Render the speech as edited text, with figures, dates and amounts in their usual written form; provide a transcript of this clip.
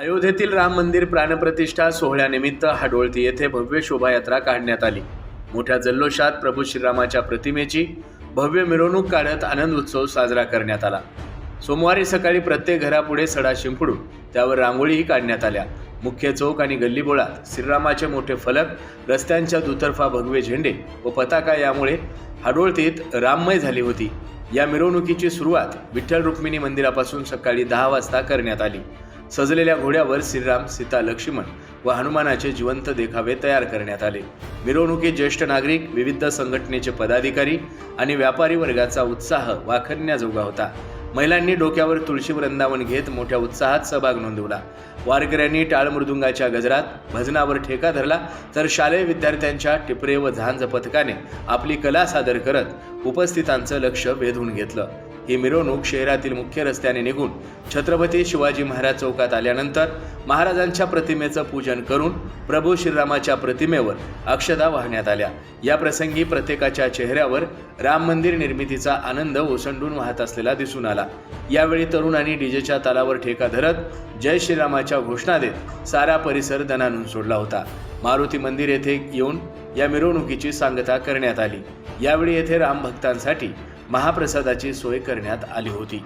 अयोध्येतील राम मंदिर प्राणप्रतिष्ठा सोहळ्यानिमित्त हाडोळती येथे भव्य शोभायात्रा काढण्यात आली। मोठ्या जल्लोषात प्रभू श्रीरामाच्या प्रतिमेची भव्य मिरवणूक काढत आनंद उत्सव साजरा करण्यात आला। सोमवारी सकाळी प्रत्येक घरापुढे सडा शिंपडून त्यावर रांगोळीही काढण्यात आल्या। मुख्य चौक आणि गल्लीबोळात श्रीरामाचे मोठे फलक, रस्त्यांच्या दुतर्फा भगवे झेंडे व पताका यामुळे हाडोळतीत राममय झाली होती। या मिरवणुकीची सुरुवात विठ्ठल रुक्मिणी मंदिरापासून सकाळी 10 वाजता करण्यात आली। सजलेल्या घोड्यावर श्रीराम, सीता, लक्ष्मण व हनुमानाचे जिवंत देखावे तयार करण्यात आले। मिरवणुकीत ज्येष्ठ नागरिक, विविध संघटनेचे पदाधिकारी आणि व्यापारी वर्गाचा उत्साह वाखाणण्याजोगा होता। महिलांनी डोक्यावर तुळशी वृंदावन घेत मोठ्या उत्साहात सहभाग नोंदवला। वारकऱ्यांनी टाळ मृदुंगाच्या गजरात भजनावर ठेका धरला, तर शालेय विद्यार्थ्यांच्या टिपरे व झांज पथकाने आपली कला सादर करत उपस्थितांचं लक्ष वेधून घेतलं। ही मिरवणूक शहरातील मुख्य रस्त्याने निघून छत्रपती शिवाजी महाराज चौकात आल्यानंतर महाराजांच्या प्रतिमेचं पूजन करून प्रभू श्रीरामाच्या प्रतिमेवर अक्षता वाहण्यात आल्या। या प्रसंगी प्रत्येकाच्या चेहऱ्यावर राम मंदिर निर्मितीचा आनंद ओसंडून वाहत असलेला दिसून आला। यावेळी तरुणांनी डीजेच्या तालावर ठेका धरत जय श्रीरामाच्या घोषणा देत सारा परिसर दणानून सोडला होता। मारुती मंदिर येथे येऊन या मिरवणुकीची सांगता करण्यात आली। यावेळी येथे राम भक्तांसाठी महाप्रसादाची सोय करण्यात आली होती।